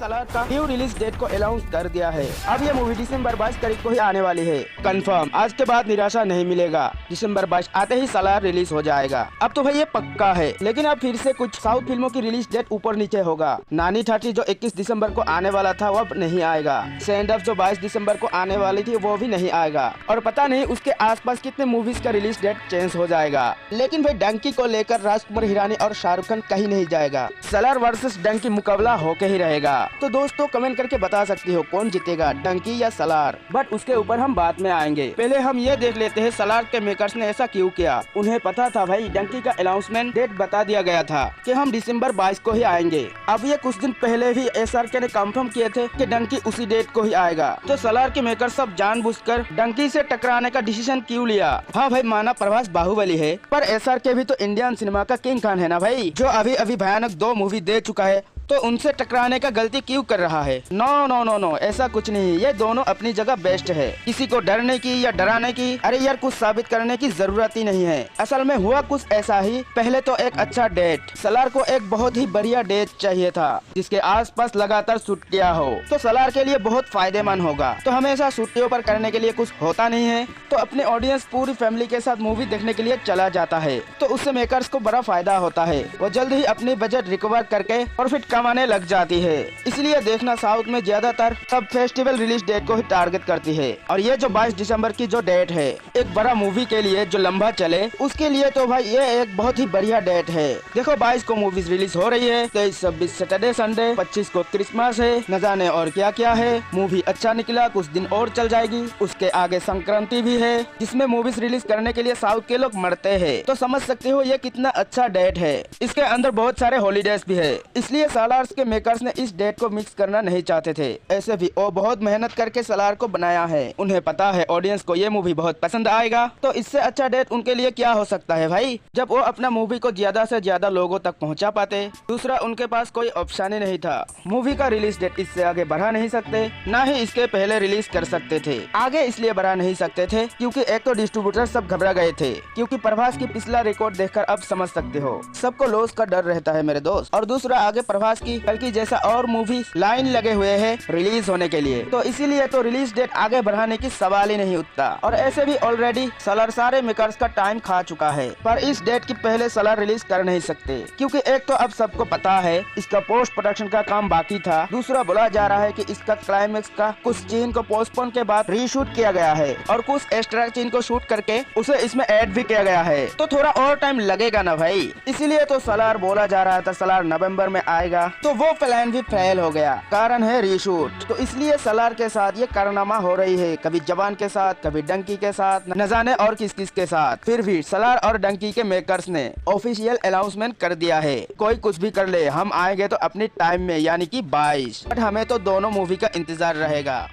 सलार का new release date को announce कर दिया है। अब ये मूवी दिसंबर 22 तारीख को ही आने वाली है कंफर्म। आज के बाद निराशा नहीं मिलेगा, दिसंबर 22 आते ही सलार रिलीज हो जाएगा। अब तो भाई ये पक्का है, लेकिन अब फिर से कुछ साउथ फिल्मों की रिलीज डेट ऊपर नीचे होगा। नानी ठाठी जो 21 दिसंबर को आने वाला था वो अब नहीं आएगा। सेंड ऑफ जो 22 दिसंबर को आने वाली थी वो भी नहीं आएगा। और पता नहीं उसके आसपास कितने मूवीज का रिलीज डेट चेंज हो जाएगा। लेकिन भाई डंकी को लेकर राजकुमार हिरानी और शाहरुख खान कहीं नहीं जाएगा। सलार वर्सेस डंकी मुकाबला होके ही रहेगा। तो दोस्तों कमेंट करके बता सकती हो कौन जीतेगा, डंकी या सलार। बट उसके ऊपर हम बाद में आएंगे। पहले हम ये देख लेते हैं सलार के मेकर्स ने ऐसा क्यों किया। उन्हें पता था भाई डंकी का अनाउंसमेंट डेट बता दिया गया था कि हम दिसंबर 22 को ही आएंगे। अब ये कुछ दिन पहले भी SRK ने कंफर्म किए थे कि डंकी उसी डेट को ही आएगा। तो सलार के मेकर सब जानबूझकर डंकी से टकराने का डिसीजन क्यों लिया। हाँ भाई माना प्रभास बाहुबली है, पर SRK भी तो इंडियन सिनेमा का किंग खान है ना भाई, जो अभी अभी भयानक 2 मूवी दे चुका है। तो उनसे टकराने का गलती क्यों कर रहा है। नो नो नो नो, ऐसा कुछ नहीं। ये दोनों अपनी जगह बेस्ट है। किसी को डरने की या डराने की, अरे यार कुछ साबित करने की जरूरत ही नहीं है। असल में हुआ कुछ ऐसा ही। पहले तो एक अच्छा डेट, सलार को एक बहुत ही बढ़िया डेट चाहिए था जिसके आसपास लगातार शूट किया हो, तो सलार के लिए बहुत फायदेमंद होगा। तो हमेशा छुट्टियों पर करने के लिए कुछ होता नहीं है, तो अपने ऑडियंस पूरी फैमिली के साथ मूवी देखने के लिए चला जाता है। तो उससे मेकर्स को बड़ा फायदा होता है। वो जल्द ही अपनी बजट रिकवर करके प्रॉफिट कमाने लग जाती है। इसलिए देखना साउथ में ज्यादातर सब फेस्टिवल रिलीज डेट को ही टारगेट करती है। और ये जो 22 दिसंबर की जो डेट है, एक बड़ा मूवी के लिए जो लंबा चले उसके लिए तो भाई ये एक बहुत ही बढ़िया डेट है। देखो 22 को मूवीज रिलीज हो रही है, 23, 26 सैटरडे संडे, 25 को क्रिसमस है, न जाने और क्या क्या है। मूवी अच्छा निकला कुछ दिन और चल जाएगी। उसके आगे संक्रांति भी है जिसमें मूवीज रिलीज करने के लिए साउथ के लोग मरते हैं। तो समझ सकते हो ये कितना अच्छा डेट है। इसके अंदर बहुत सारे हॉलीडेज भी है, इसलिए सलार के मेकर्स ने इस डेट को मिक्स करना नहीं चाहते थे। ऐसे भी वो बहुत मेहनत करके सलार को बनाया है। उन्हें पता है ऑडियंस को ये मूवी बहुत पसंद आएगा। तो इससे अच्छा डेट उनके लिए क्या हो सकता है भाई, जब वो अपना मूवी को ज्यादा से ज्यादा लोगों तक पहुंचा पाते। दूसरा उनके पास कोई ऑप्शन ही नहीं था। मूवी का रिलीज डेट इससे आगे बढ़ा नहीं सकते, न ही इसके पहले रिलीज कर सकते थे। आगे इसलिए बढ़ा नहीं सकते थे क्योंकि एक तो डिस्ट्रीब्यूटर सब घबरा गए थे, क्योंकि प्रभास की पिछला रिकॉर्ड देखकर अब समझ सकते हो सबको लॉस का डर रहता है मेरे दोस्त। और दूसरा आगे प्रभास की बल्कि जैसा और मूवी लाइन लगे हुए हैं रिलीज होने के लिए, तो इसीलिए तो रिलीज डेट आगे बढ़ाने की सवाल ही नहीं उठता। और ऐसे भी ऑलरेडी सलार सारे मेकर्स का टाइम खा चुका है, पर इस डेट की पहले सलार रिलीज कर नहीं सकते क्योंकि एक तो अब सबको पता है इसका पोस्ट प्रोडक्शन का काम बाकी था। दूसरा बोला जा रहा है कि इसका क्लाइमेक्स का कुछ सीन को पोस्टपोन के बाद रीशूट किया गया है और कुछ एक्स्ट्रा सीन को शूट करके उसे इसमें ऐड भी किया गया है। तो थोड़ा और टाइम लगेगा ना भाई, इसीलिए तो सलार बोला जा रहा था सलार नवंबर में आएगा। तो वो प्लान भी फेल हो गया, कारण है रीशूट। तो इसलिए सलार के साथ ये कारनामा हो रही है, कभी जवान के साथ, कभी डंकी के साथ, न जाने और किस किस के साथ। फिर भी सलार और डंकी के मेकर्स ने ऑफिशियल अनाउंसमेंट कर दिया है, कोई कुछ भी कर ले हम आएंगे तो अपनी टाइम में, यानी कि 22। बट हमें तो दोनों मूवी का इंतजार रहेगा।